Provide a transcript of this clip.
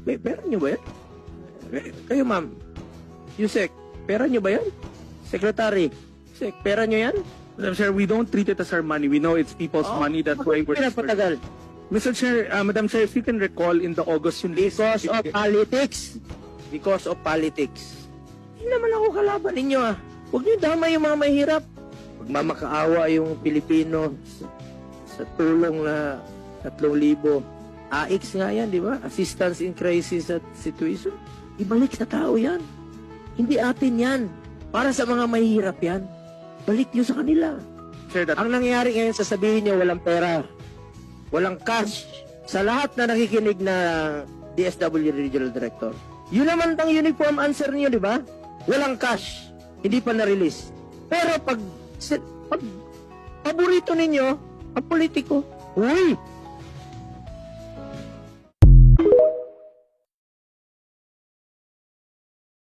Pera nyo ba yan? Kayo, ma'am. Yusek, pera nyo ba yan? Secretary, Yusek, pera nyo yan? Madam Chair, we don't treat it as our money. We know it's people's money. That's why we're... Pinapatagal. Mr. Chair, Madam Chair, if you can recall in the August yung list... Because of politics. Because of politics. Hindi naman ako kalaban ninyo ah. Huwag nyo damay yung mga mahirap. Magmamakaawa yung Pilipino sa tulong na 3,000. AIX nga yan, di ba? Assistance in Crisis at Situation. Ibalik sa tao yan. Hindi atin yan. Para sa mga mahirap yan. Balik nyo sa kanila. Chair, that... Ang nangyayari ngayon, sasabihin nyo, walang pera. Walang cash. Sa lahat na nakikinig na DSW Regional Director. Yun naman ang uniform answer niyo, di ba? Walang cash. Hindi pa na-release. Pero pag paborito ninyo, ang politiko, uy,